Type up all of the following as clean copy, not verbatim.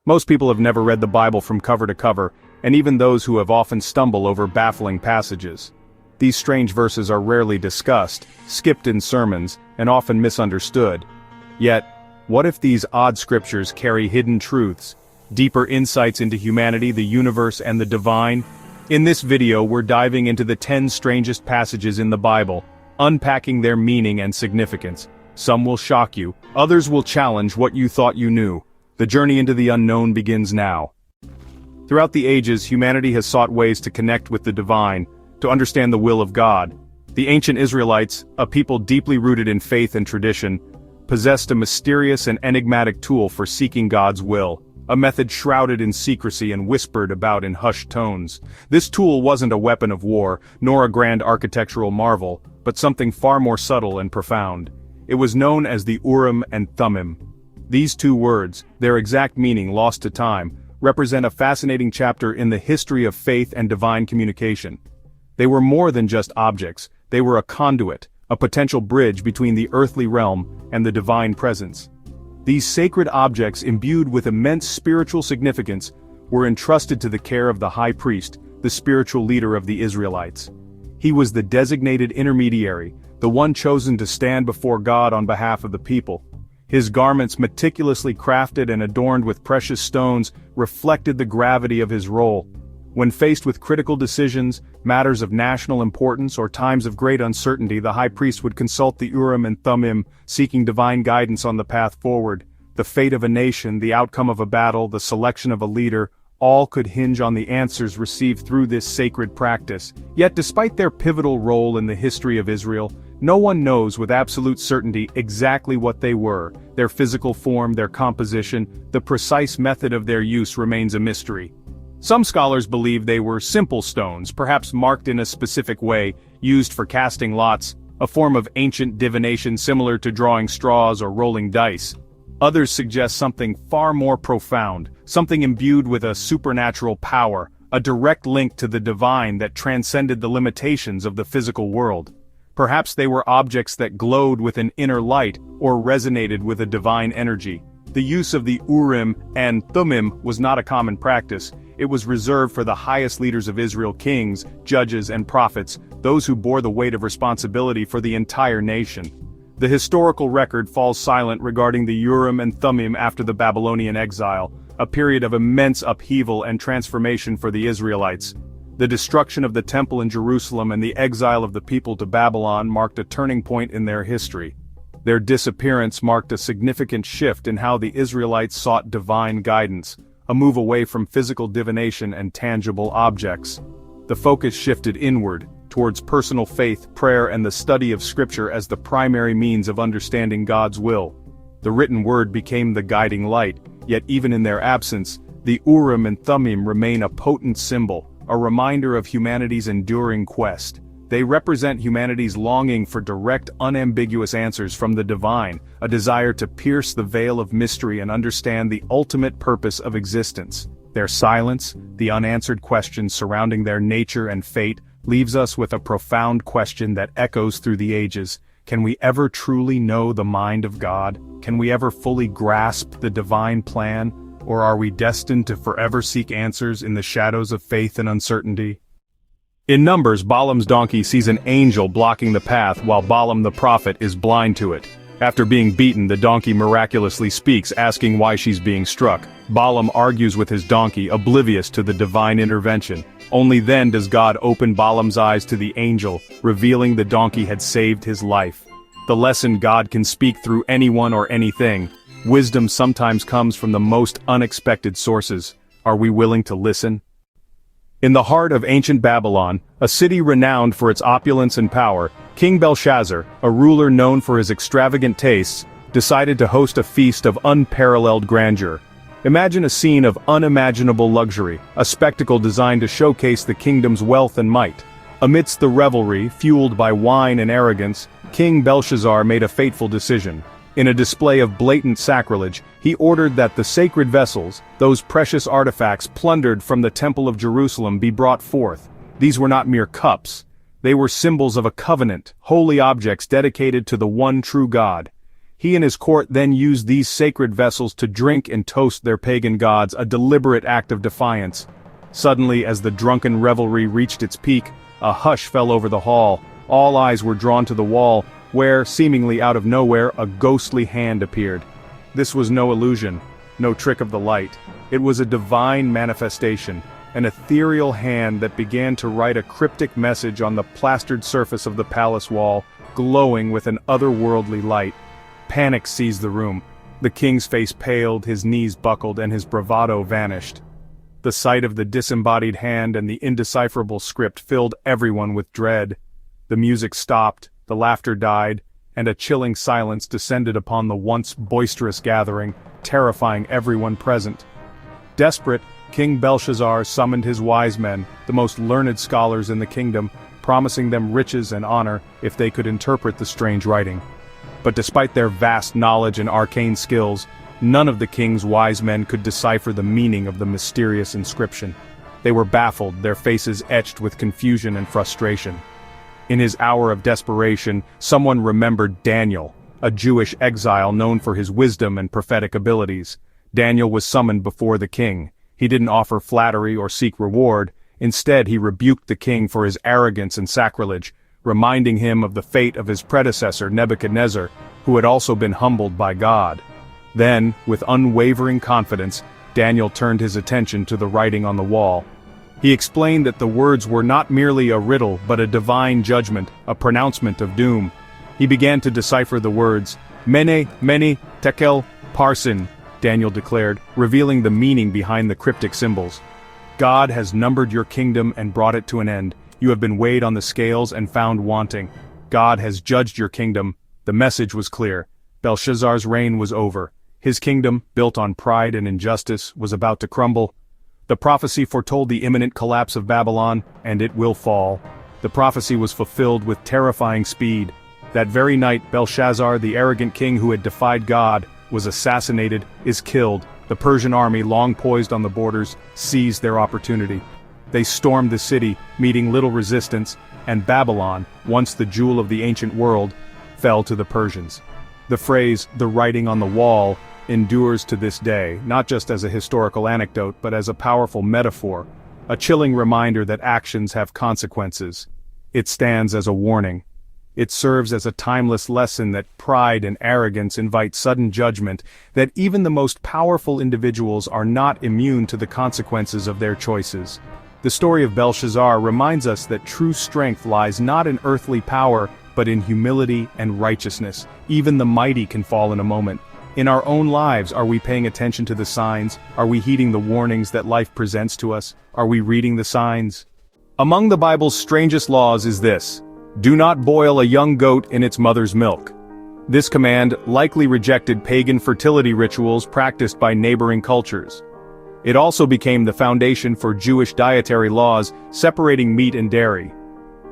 Most people have never read the Bible from cover to cover, and even those who have often stumble over baffling passages. These strange verses are rarely discussed, skipped in sermons, and often misunderstood. Yet, what if these odd scriptures carry hidden truths, deeper insights into humanity, the universe, and the divine? In this video, we're diving into the 10 strangest passages in the Bible, unpacking their meaning and significance. Some will shock you, others will challenge what you thought you knew. The journey into the unknown begins now. Throughout the ages, humanity has sought ways to connect with the divine, to understand the will of God. The ancient Israelites, a people deeply rooted in faith and tradition, possessed a mysterious and enigmatic tool for seeking God's will, a method shrouded in secrecy and whispered about in hushed tones. This tool wasn't a weapon of war, nor a grand architectural marvel, but something far more subtle and profound. It was known as the Urim and Thummim. These two words, their exact meaning lost to time, represent a fascinating chapter in the history of faith and divine communication. They were more than just objects, they were a conduit, a potential bridge between the earthly realm and the divine presence. These sacred objects, imbued with immense spiritual significance, were entrusted to the care of the high priest, the spiritual leader of the Israelites. He was the designated intermediary, the one chosen to stand before God on behalf of the people. His garments, meticulously crafted and adorned with precious stones, reflected the gravity of his role. When faced with critical decisions, matters of national importance, or times of great uncertainty, the high priest would consult the Urim and Thummim, seeking divine guidance on the path forward. The fate of a nation, the outcome of a battle, the selection of a leader, all could hinge on the answers received through this sacred practice. Yet despite their pivotal role in the history of Israel, no one knows with absolute certainty exactly what they were. Their physical form, their composition, the precise method of their use remains a mystery. Some scholars believe they were simple stones, perhaps marked in a specific way, used for casting lots, a form of ancient divination similar to drawing straws or rolling dice. Others suggest something far more profound, something imbued with a supernatural power, a direct link to the divine that transcended the limitations of the physical world. Perhaps they were objects that glowed with an inner light or resonated with a divine energy. The use of the Urim and Thummim was not a common practice. It was reserved for the highest leaders of Israel, kings, judges, and prophets, those who bore the weight of responsibility for the entire nation. The historical record falls silent regarding the Urim and Thummim after the Babylonian exile, a period of immense upheaval and transformation for the Israelites. The destruction of the temple in Jerusalem and the exile of the people to Babylon marked a turning point in their history. Their disappearance marked a significant shift in how the Israelites sought divine guidance, a move away from physical divination and tangible objects. The focus shifted inward, towards personal faith, prayer, and the study of Scripture as the primary means of understanding God's will. The written word became the guiding light, yet even in their absence, the Urim and Thummim remain a potent symbol, a reminder of humanity's enduring quest. They represent humanity's longing for direct, unambiguous answers from the divine, a desire to pierce the veil of mystery and understand the ultimate purpose of existence. Their silence, the unanswered questions surrounding their nature and fate, leaves us with a profound question that echoes through the ages. Can we ever truly know the mind of God? Can we ever fully grasp the divine plan? Or are we destined to forever seek answers in the shadows of faith and uncertainty? In Numbers, Balaam's donkey sees an angel blocking the path while Balaam the prophet is blind to it. After being beaten, the donkey miraculously speaks, asking why she's being struck. Balaam argues with his donkey, oblivious to the divine intervention. Only then does God open Balaam's eyes to the angel, revealing the donkey had saved his life. The lesson: God can speak through anyone or anything. Wisdom sometimes comes from the most unexpected sources. Are we willing to listen? In the heart of ancient Babylon, a city renowned for its opulence and power, King Belshazzar, a ruler known for his extravagant tastes, decided to host a feast of unparalleled grandeur. Imagine a scene of unimaginable luxury, a spectacle designed to showcase the kingdom's wealth and might. Amidst the revelry, fueled by wine and arrogance, King Belshazzar made a fateful decision. In a display of blatant sacrilege, he ordered that the sacred vessels, those precious artifacts plundered from the Temple of Jerusalem, be brought forth. These were not mere cups. They were symbols of a covenant, holy objects dedicated to the one true God. He and his court then used these sacred vessels to drink and toast their pagan gods, a deliberate act of defiance. Suddenly, as the drunken revelry reached its peak, a hush fell over the hall. All eyes were drawn to the wall, where, seemingly out of nowhere, a ghostly hand appeared. This was no illusion, no trick of the light. It was a divine manifestation, an ethereal hand that began to write a cryptic message on the plastered surface of the palace wall, glowing with an otherworldly light. Panic seized the room. The king's face paled, his knees buckled, and his bravado vanished. The sight of the disembodied hand and the indecipherable script filled everyone with dread. The music stopped, the laughter died, and a chilling silence descended upon the once boisterous gathering, terrifying everyone present. Desperate, King Belshazzar summoned his wise men, the most learned scholars in the kingdom, promising them riches and honor if they could interpret the strange writing. But despite their vast knowledge and arcane skills, none of the king's wise men could decipher the meaning of the mysterious inscription. They were baffled, their faces etched with confusion and frustration. In his hour of desperation, someone remembered Daniel, a Jewish exile known for his wisdom and prophetic abilities. Daniel was summoned before the king. He didn't offer flattery or seek reward. Instead, he rebuked the king for his arrogance and sacrilege, reminding him of the fate of his predecessor Nebuchadnezzar, who had also been humbled by God. Then, with unwavering confidence, Daniel turned his attention to the writing on the wall. He explained that the words were not merely a riddle but a divine judgment, a pronouncement of doom. He began to decipher the words. Mene, mene, tekel, parsin, Daniel declared, revealing the meaning behind the cryptic symbols. God has numbered your kingdom and brought it to an end. You have been weighed on the scales and found wanting. God has judged your kingdom. The message was clear. Belshazzar's reign was over. His kingdom, built on pride and injustice, was about to crumble. The prophecy foretold the imminent collapse of Babylon, and it will fall. The prophecy was fulfilled with terrifying speed. That very night, Belshazzar, the arrogant king who had defied God, was assassinated, is killed. The Persian army, long poised on the borders, seized their opportunity. They stormed the city, meeting little resistance, and Babylon, once the jewel of the ancient world, fell to the Persians. The phrase, "the writing on the wall," endures to this day, not just as a historical anecdote but as a powerful metaphor, a chilling reminder that actions have consequences. It stands as a warning. It serves as a timeless lesson that pride and arrogance invite sudden judgment, that even the most powerful individuals are not immune to the consequences of their choices. The story of Belshazzar reminds us that true strength lies not in earthly power, but in humility and righteousness. Even the mighty can fall in a moment. In our own lives, are we paying attention to the signs? Are we heeding the warnings that life presents to us? Are we reading the signs? Among the Bible's strangest laws is this: do not boil a young goat in its mother's milk. This command likely rejected pagan fertility rituals practiced by neighboring cultures. It also became the foundation for Jewish dietary laws separating meat and dairy.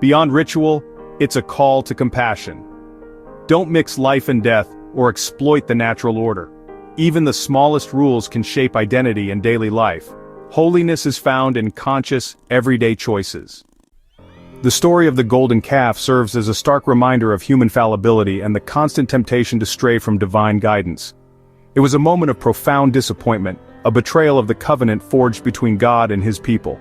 Beyond ritual, it's a call to compassion. Don't mix life and death or exploit the natural order. Even the smallest rules can shape identity and daily life. Holiness is found in conscious, everyday choices. The story of the golden calf serves as a stark reminder of human fallibility and the constant temptation to stray from divine guidance. It was a moment of profound disappointment, a betrayal of the covenant forged between God and his people.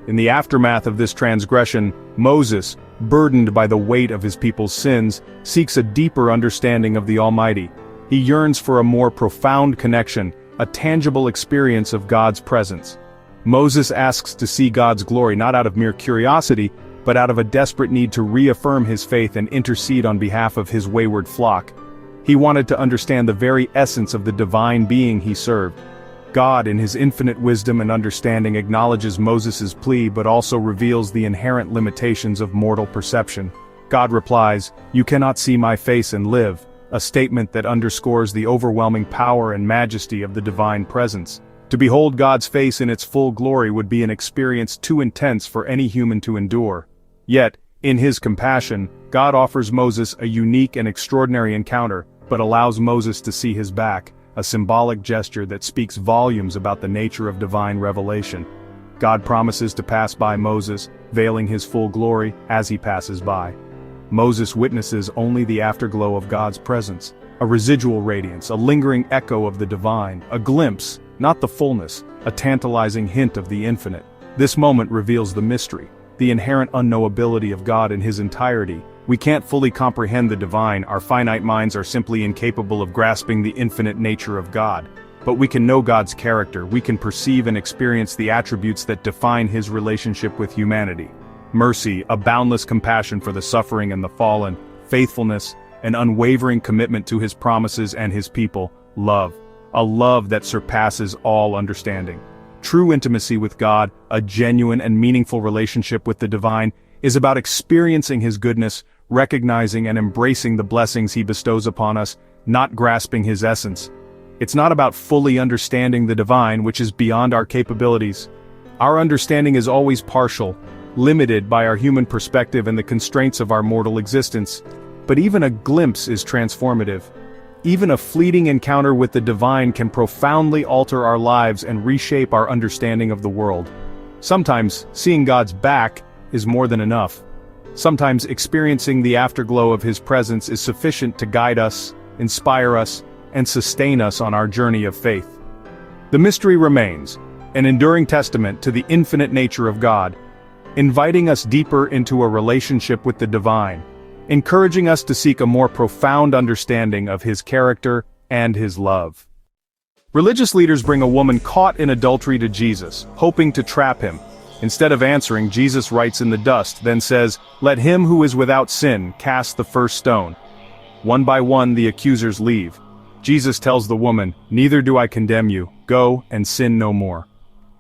In the aftermath of this transgression, Moses, burdened by the weight of his people's sins, seeks a deeper understanding of the Almighty. He yearns for a more profound connection, a tangible experience of God's presence. Moses asks to see God's glory not out of mere curiosity, but out of a desperate need to reaffirm his faith and intercede on behalf of his wayward flock. He wanted to understand the very essence of the divine being he served. God, in his infinite wisdom and understanding, acknowledges Moses' plea but also reveals the inherent limitations of mortal perception. God replies, "You cannot see my face and live," a statement that underscores the overwhelming power and majesty of the divine presence. To behold God's face in its full glory would be an experience too intense for any human to endure. Yet, in his compassion, God offers Moses a unique and extraordinary encounter, but allows Moses to see his back, a symbolic gesture that speaks volumes about the nature of divine revelation. God promises to pass by Moses, veiling his full glory as he passes by. Moses witnesses only the afterglow of God's presence, A residual radiance, a lingering echo of the divine, a glimpse, not the fullness, a tantalizing hint of the infinite. This moment reveals the mystery, the inherent unknowability of God in his entirety. We can't fully comprehend the divine, our finite minds are simply incapable of grasping the infinite nature of God. But we can know God's character, we can perceive and experience the attributes that define his relationship with humanity. Mercy, a boundless compassion for the suffering and the fallen, faithfulness, an unwavering commitment to his promises and his people, love, a love that surpasses all understanding. True intimacy with God, a genuine and meaningful relationship with the divine, is about experiencing his goodness, recognizing and embracing the blessings he bestows upon us, not grasping his essence. It's not about fully understanding the divine, which is beyond our capabilities. Our understanding is always partial, limited by our human perspective and the constraints of our mortal existence. But even a glimpse is transformative. Even a fleeting encounter with the divine can profoundly alter our lives and reshape our understanding of the world. Sometimes, seeing God's back is more than enough. Sometimes experiencing the afterglow of his presence is sufficient to guide us, inspire us, and sustain us on our journey of faith. The mystery remains, an enduring testament to the infinite nature of God, inviting us deeper into a relationship with the divine, encouraging us to seek a more profound understanding of his character and his love. Religious leaders bring a woman caught in adultery to Jesus, hoping to trap him. Instead of answering, Jesus writes in the dust, then says, "Let him who is without sin cast the first stone." One by one the accusers leave. Jesus tells the woman, "Neither do I condemn you, go and sin no more."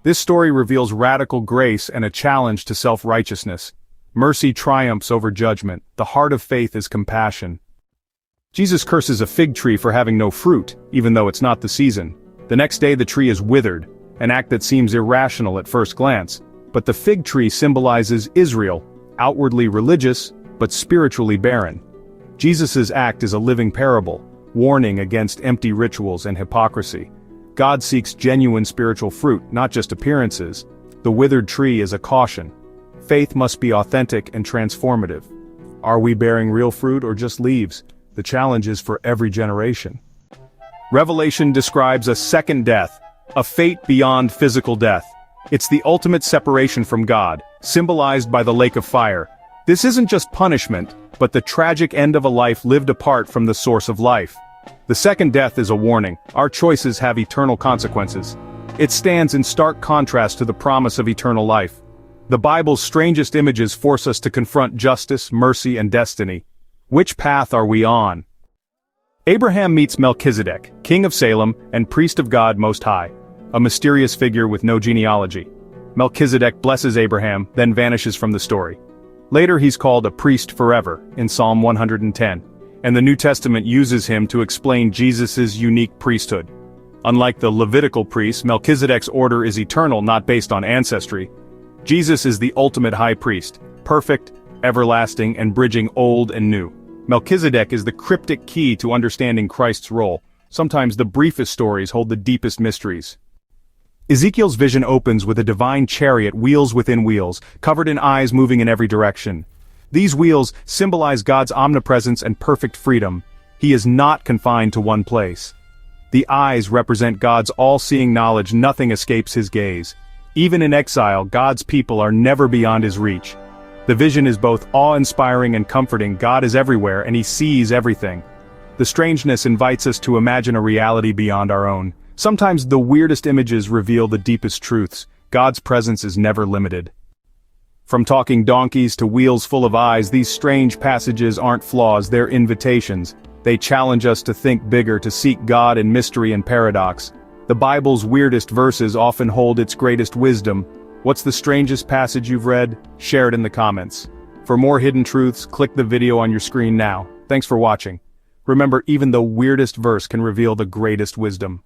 This story reveals radical grace and a challenge to self-righteousness. Mercy triumphs over judgment, the heart of faith is compassion. Jesus curses a fig tree for having no fruit, even though it's not the season. The next day the tree is withered, an act that seems irrational at first glance. But the fig tree symbolizes Israel, outwardly religious, but spiritually barren. Jesus' act is a living parable, warning against empty rituals and hypocrisy. God seeks genuine spiritual fruit, not just appearances. The withered tree is a caution. Faith must be authentic and transformative. Are we bearing real fruit or just leaves? The challenge is for every generation. Revelation describes a second death, a fate beyond physical death. It's the ultimate separation from God, symbolized by the lake of fire. This isn't just punishment, but the tragic end of a life lived apart from the source of life. The second death is a warning. Our choices have eternal consequences. It stands in stark contrast to the promise of eternal life. The Bible's strangest images force us to confront justice, mercy, and destiny. Which path are we on? Abraham meets Melchizedek, king of Salem and priest of God Most High, a mysterious figure with no genealogy. Melchizedek blesses Abraham, then vanishes from the story. Later he's called a priest forever, in Psalm 110, and the New Testament uses him to explain Jesus' unique priesthood. Unlike the Levitical priests, Melchizedek's order is eternal, not based on ancestry. Jesus is the ultimate high priest, perfect, everlasting, and bridging old and new. Melchizedek is the cryptic key to understanding Christ's role. Sometimes the briefest stories hold the deepest mysteries. Ezekiel's vision opens with a divine chariot, wheels within wheels, covered in eyes moving in every direction. These wheels symbolize God's omnipresence and perfect freedom. He is not confined to one place. The eyes represent God's all-seeing knowledge, nothing escapes his gaze. Even in exile, God's people are never beyond his reach. The vision is both awe-inspiring and comforting. God is everywhere and he sees everything. The strangeness invites us to imagine a reality beyond our own. Sometimes the weirdest images reveal the deepest truths. God's presence is never limited. From talking donkeys to wheels full of eyes, these strange passages aren't flaws, they're invitations. They challenge us to think bigger, to seek God in mystery and paradox. The Bible's weirdest verses often hold its greatest wisdom. What's the strangest passage you've read? Share it in the comments. For more hidden truths, click the video on your screen now. Thanks for watching. Remember, even the weirdest verse can reveal the greatest wisdom.